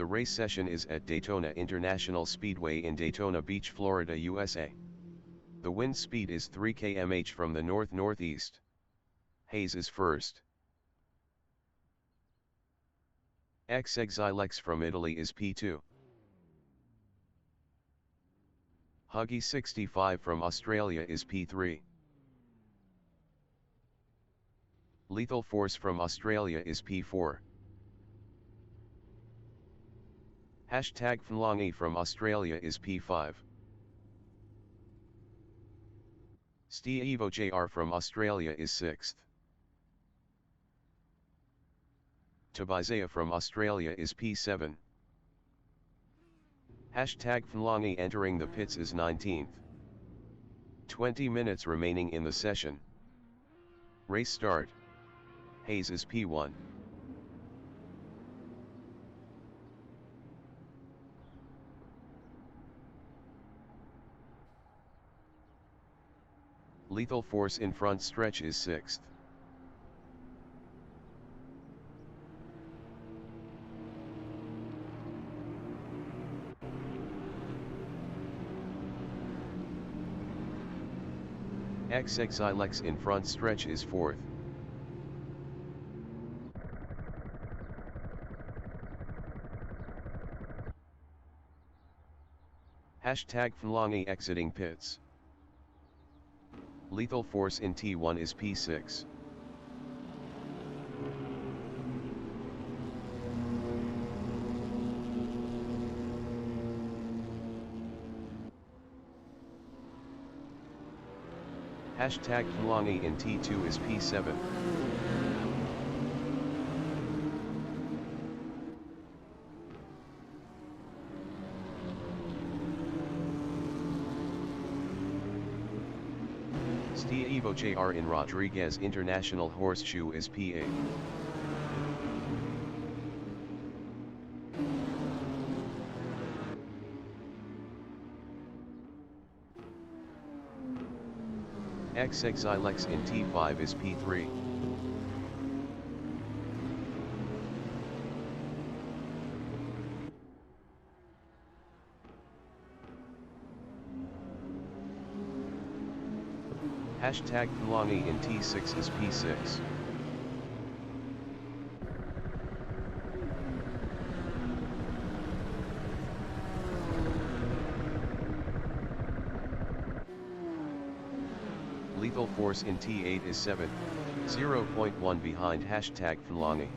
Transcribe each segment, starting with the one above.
The race session is at Daytona International Speedway in Daytona Beach, Florida, USA. The wind speed is 3 km/h from the north-northeast. Hayes is first. Exilex from Italy is P2. Huggy 65 from Australia is P3. Lethal Force from Australia is P4. Hashtag Fnlongi from Australia is P5. Steve JR from Australia is 6th. Tabizea from Australia is P7. Hashtag Fnlongi entering the pits is 19th. 20 minutes remaining in the session. Race start. Hayes is P1. Lethal Force in front stretch is 6th. Exilex in front stretch is 4th. Hashtag Fnlongi exiting pits. Lethal Force in T1 is P6. Hashtag Fnlongi in T2 is P7. Steve JR in Rodriguez International Horseshoe is P8. Exilex in T5 is P3. Hashtag Fnlongi in T6 is P6. Lethal Force in T8 is 7th, 0.1 behind hashtag Fnlongi.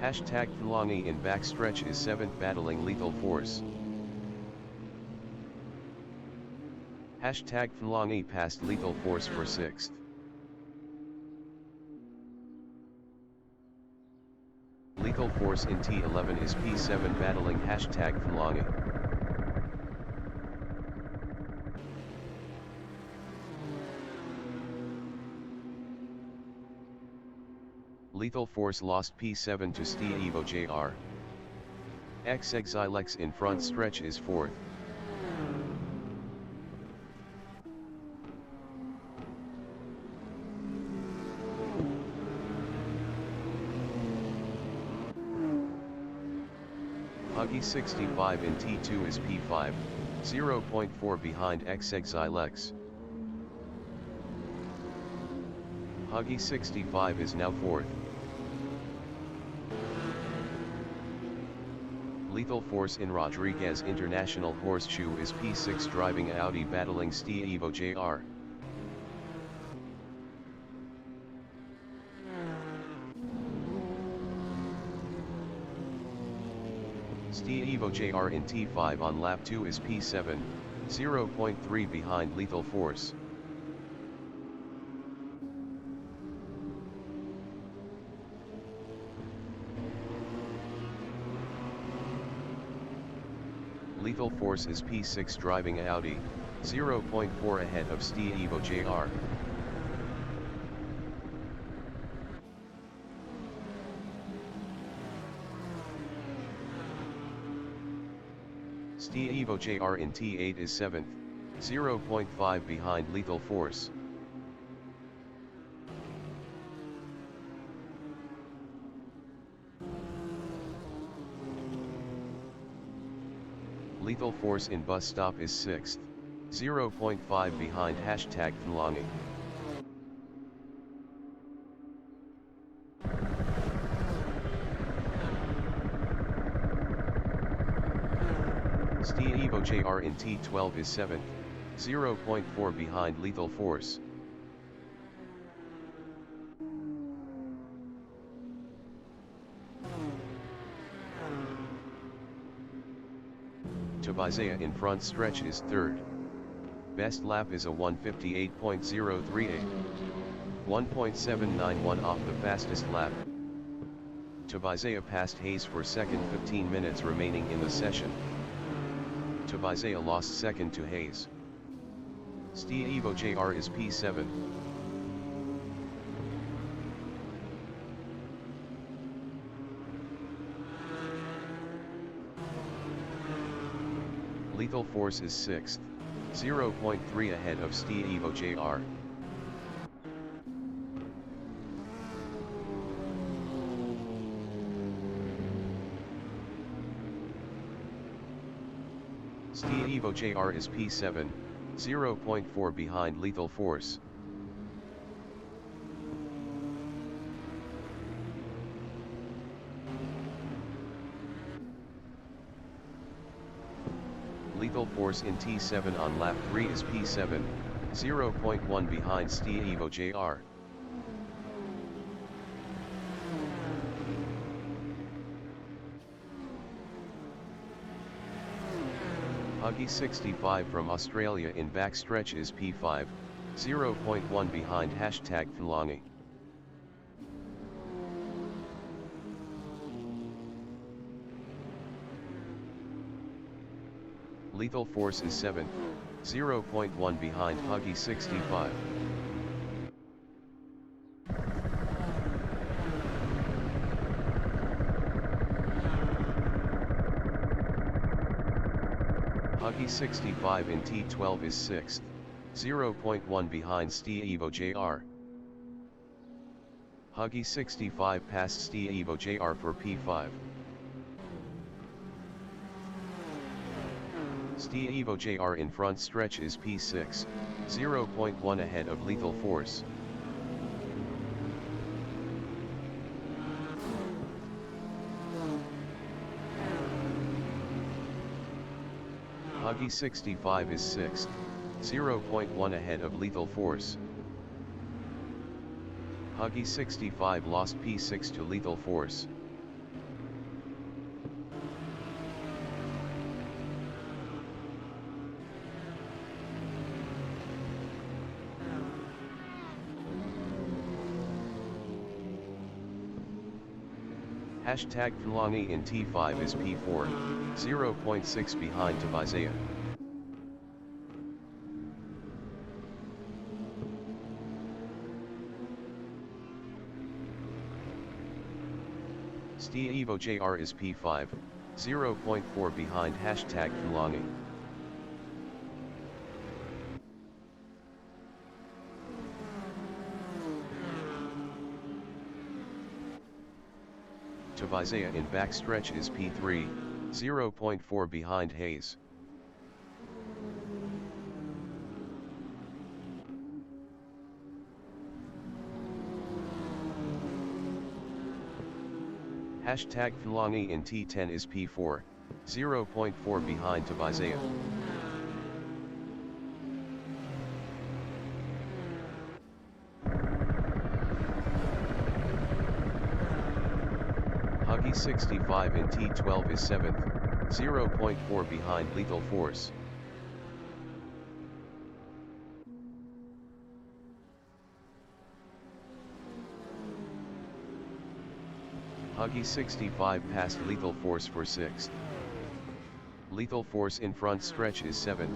Hashtag Fnlongi in backstretch is 7th battling Lethal Force. Hashtag Fnlongi passed Lethal Force for 6th. Lethal Force in T11 is P7 battling hashtag Fnlongi. Lethal Force lost P7 to Steve JR. Exilex in front stretch is 4th. Huggy 65 in T2 is P5, 0.4 behind Exilex. Huggy 65 is now 4th. Lethal Force in Rodriguez International Horseshoe is P6 driving Audi battling Steve JR. Steve JR in T5 on lap 2 is P7, 0.3 behind Lethal Force. Lethal Force is P6 driving Audi, 0.4 ahead of Steve JR. Steve JR in T8 is 7th, 0.5 behind Lethal Force. Lethal Force in bus stop is 6th, 0.5 behind #Thlongi. Evo JR in T12 is 7th, 0.4 behind Lethal Force. Tobizaya in front stretch is 3rd. Best lap is a 1:58.038. 1.791 off the fastest lap. Tobizaya passed Hayes for second, 15 minutes remaining in the session. Tobizaya lost second to Hayes. Evo JR is P7. Lethal Force is 6th, 0.3 ahead of Evo JR. Evo JR is P7, 0.4 behind Lethal Force. Lethal Force in T7 on lap 3 is P7, 0.1 behind Evo JR. Huggy 65 from Australia in backstretch is P5, 0.1 behind #Thlongi. Lethal Force is 7th, 0.1 behind Huggy 65. Huggy 65 in T12 is 6th, 0.1 behind Evo JR. Huggy 65 passed Evo JR for P5. Evo JR in front stretch is P6, 0.1 ahead of Lethal Force. Huggy 65 is 6th, 0.1 ahead of Lethal Force. Huggy 65 lost P6 to Lethal Force. #Thlongi in T5 is P4, 0.6 behind Tobizaya. Evo JR is P5, 0.4 behind #Thlongi. Tobizaya in backstretch is P3, 0.4 behind Hayes. #Thlongi in T10 is P4, 0.4 behind Tobizaya. Huggy 65 in T12 is 7th, 0.4 behind Lethal Force. Huggy 65 passed Lethal Force for 6th. Lethal Force in front stretch is 7th,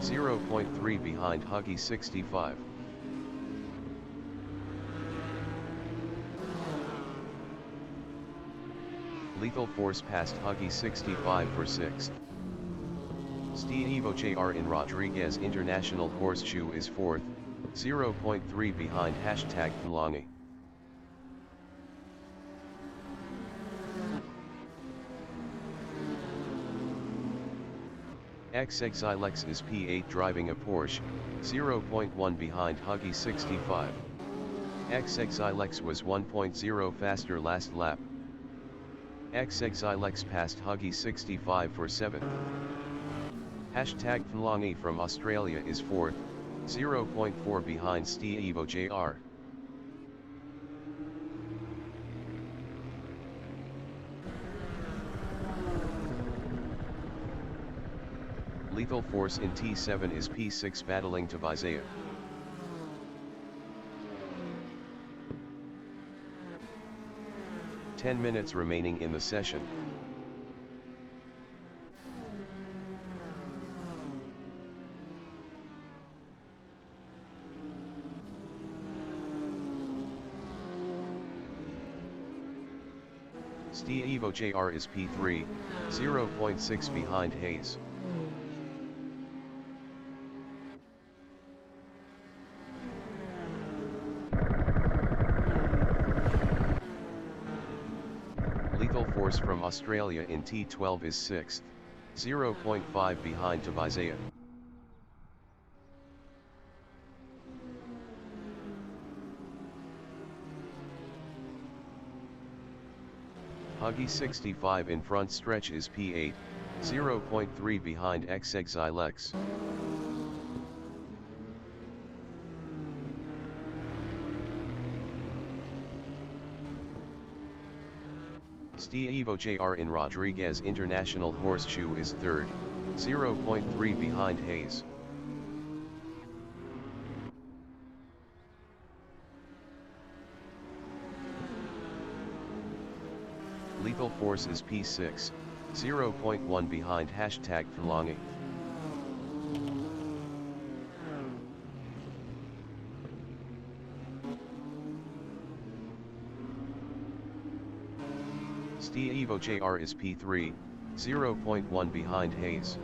0.3 behind Huggy 65. Lethal Force passed Huggy 65 for 6th. Evo JR in Rodriguez International Horseshoe is 4th, 0.3 behind #Fulangi. XXILEX is P8 driving a Porsche, 0.1 behind Huggy 65. XXILEX was 1.0 faster last lap. XXILEX passed Huggy 65 for 7th. #Fulangi from Australia is 4th, 0.4 behind Evo JR. Lethal Force in T7 is P6 battling Tobizaya. "10 minutes remaining in the session. Evo JR is P3, 0.6 behind Hayes. Lethal Force from Australia in T12 is 6th, 0.5 behind Tobizaya. Huggy 65 in front stretch is P8, 0.3 behind XXILEX. Evo JR in Rodriguez International Horseshoe is 3rd, 0.3 behind Hayes. Lethal Force is P6, 0.1 behind #Fulangi. Evo JR is P3, 0.1 behind Hayes.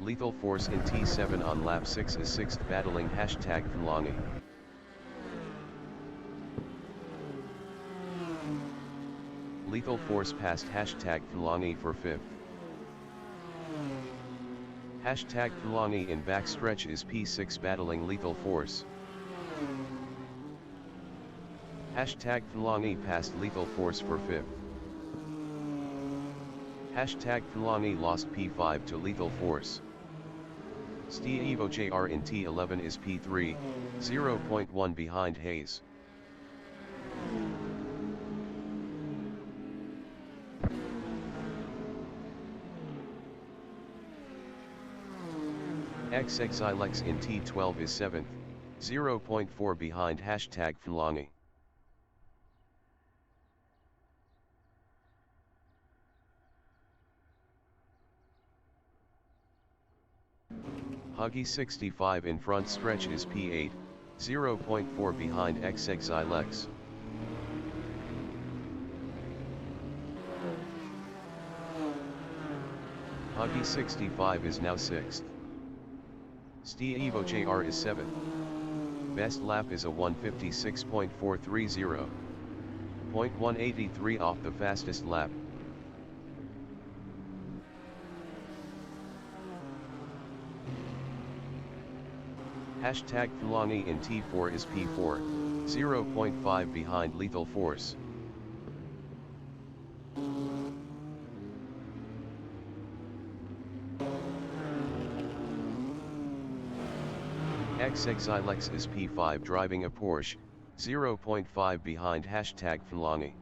Lethal Force in T7 on lap 6 is 6th battling #Fulangi. Lethal Force passed #Fulangi for 5th. #Fulangi in backstretch is P6 battling Lethal Force. #Fulangi passed Lethal Force for 5th. #Fulangi lost P5 to Lethal Force. Evo JR in T11 is P3, 0.1 behind Hayes. XXILEX in T12 is 7th, 0.4 behind #Fulangi. Huggy 65 in front stretch is P8, 0.4 behind XXILEX. Huggy 65 is now 6th. Evo JR is 7th. Best lap is a 1:56.430. 0.183 off the fastest lap. #Fulangi in T4 is P4, 0.5 behind Lethal Force. XXILEX is P5 driving a Porsche, 0.5 behind #Fulangi.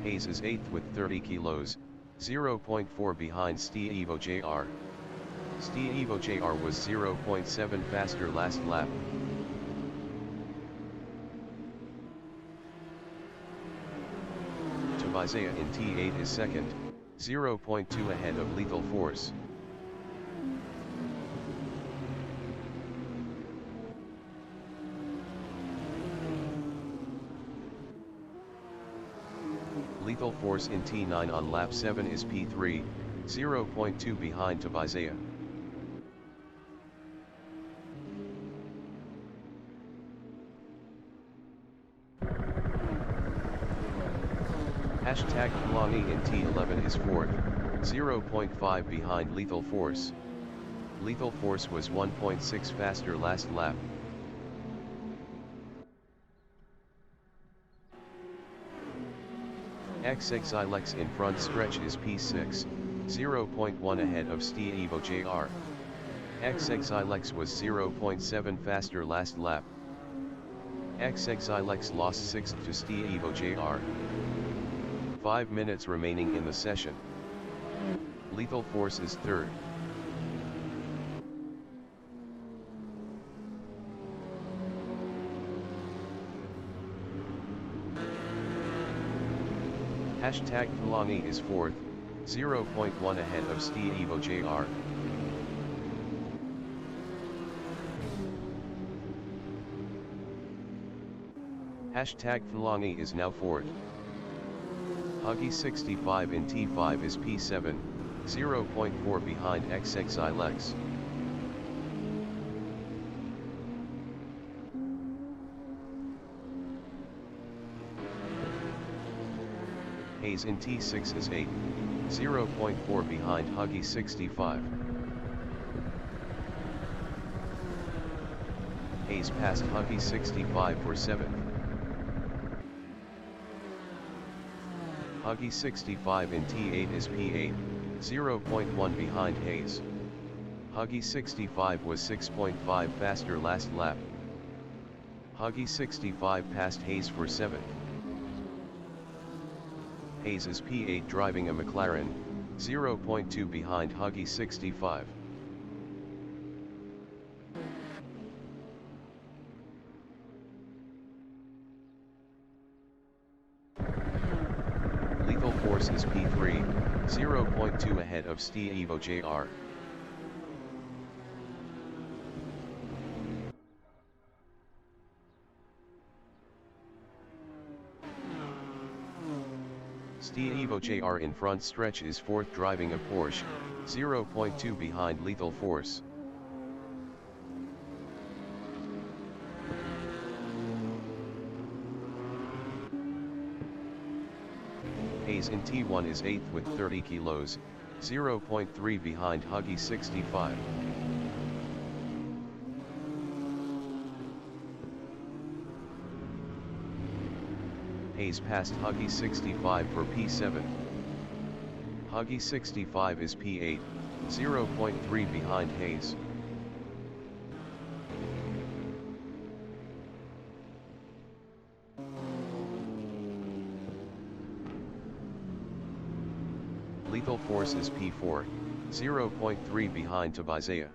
Hayes is 8th with 30 kilos, 0.4 behind Evo JR. Evo JR was 0.7 faster last lap. Tobizaya in T8 is 2nd, 0.2 ahead of Lethal Force. Lethal Force in T9 on lap 7 is P3, 0.2 behind Tobizaya. Hashtag Kalani in T11 is 4th, 0.5 behind Lethal Force. Lethal Force was 1.6 faster last lap. XXILEX in front stretch is P6, 0.1 ahead of Evo JR. XXILEX was 0.7 faster last lap. XXILEX lost 6th to Evo JR. 5 minutes remaining in the session. Lethal Force is 3rd. Hashtag Kalani is 4th, 0.1 ahead of Evo JR. Hashtag Kalani is now 4th. Huggy 65 in T5 is P7, 0.4 behind XXILEX. Hayes in T6 is 8, 0.4 behind Huggy 65. Hayes passed Huggy 65 for 7th. Huggy 65 in T8 is P8, 0.1 behind Hayes. Huggy 65 was 6.5 faster last lap. Huggy 65 passed Hayes for 7th. Hayes is P8 driving a McLaren, 0.2 behind Huggy 65. Lethal Force is P3, 0.2 ahead of Evo JR. Evo JR in front stretch is 4th driving a Porsche, 0.2 behind Lethal Force. Hayes in T1 is 8th with 30 kilos, 0.3 behind Huggy 65. Hayes passed Huggy 65 for P7. Huggy 65 is P8, 0.3 behind Hayes. Lethal Force is P4, 0.3 behind Tobizaya.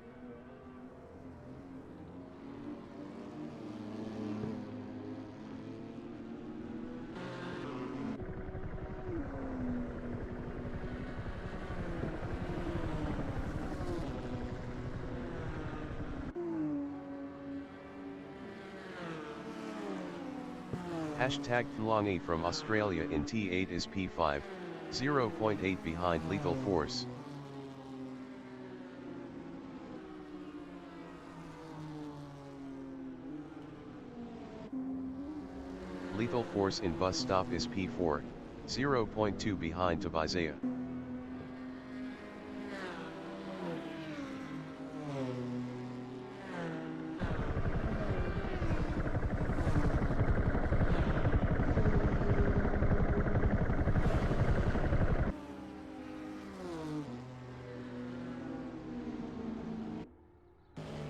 Hashtag Kalani from Australia in T8 is P5, 0.8 behind Lethal Force. Lethal Force in bus stop is P4, 0.2 behind Tobizaya.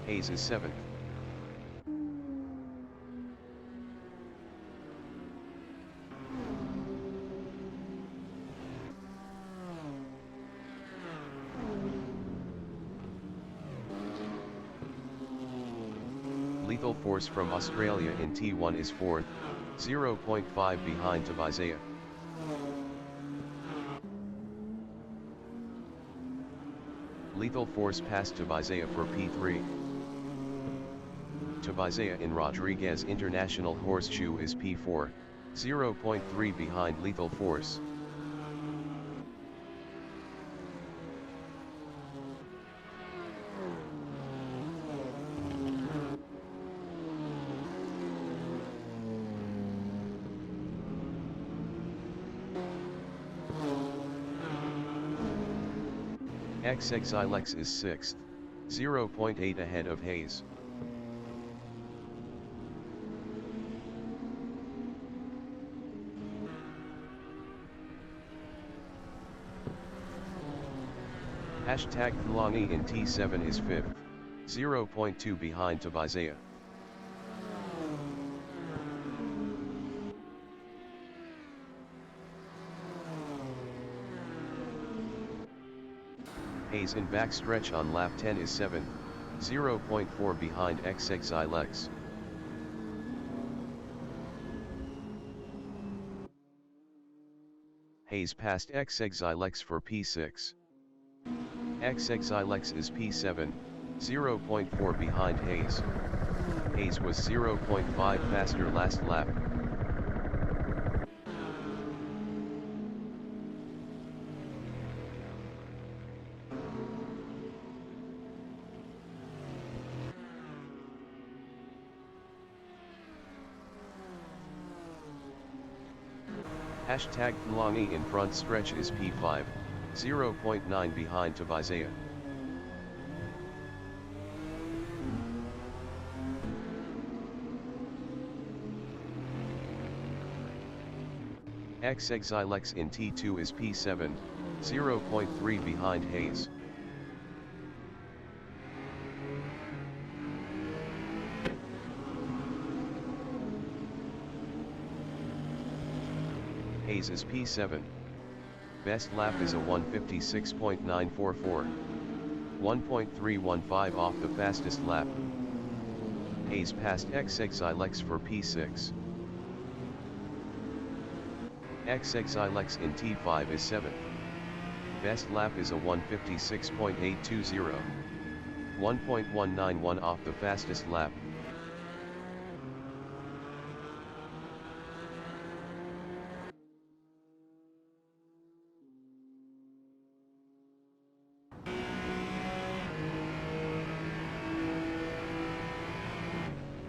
Hayes is 7th. Lethal Force from Australia in T1 is 4th, 0.5 behind Tobizaya. Lethal Force passed Tobizea for P3. Tobizea in Rodriguez International Horseshoe is P4, 0.3 behind Lethal Force. XXILEX is 6th, 0.8 ahead of Hayes. Hashtag Thlongi in T7 is 5th, 0.2 behind Tobizea. Hayes in backstretch on lap 10 is 7th, 0.4 behind XXILEX. Hayes passed XXILEX for P6. XXILEX is P7, 0.4 behind Hayes. Hayes was 0.5 faster last lap. Hashtag Thlongi in front stretch is P5, 0.9 behind Tobizea. XXILEX in T2 is P7, 0.3 behind Hayes. Hayes is P7. Best lap is a 1:56.944. 1.315 off the fastest lap. Hayes passed XXILEX for P6. XXILEX in T5 is 7th. Best lap is a 1:56.820. 1.191 off the fastest lap.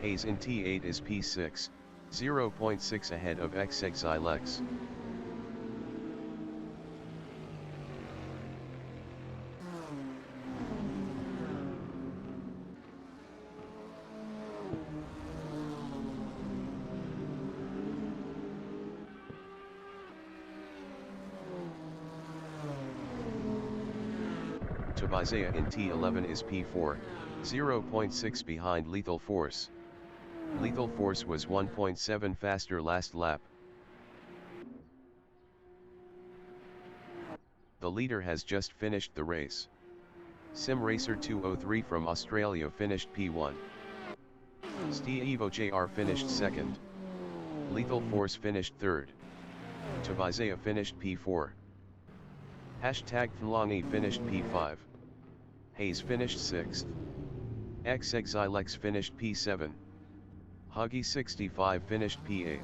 Hayes in T8 is P6, 0.6 ahead of XXILEX. Tobizea in T11 is P4, 0.6 behind Lethal Force. Lethal Force was 1.7 faster last lap. The leader has just finished the race. Sim Racer 203 from Australia finished P1. Steve Jr. finished 2nd. Lethal Force finished 3rd. Tobizea finished P4. Hashtag Thlongi finished P5. Hayes finished 6th. XXILEX finished P7. Huggy 65 finished P8.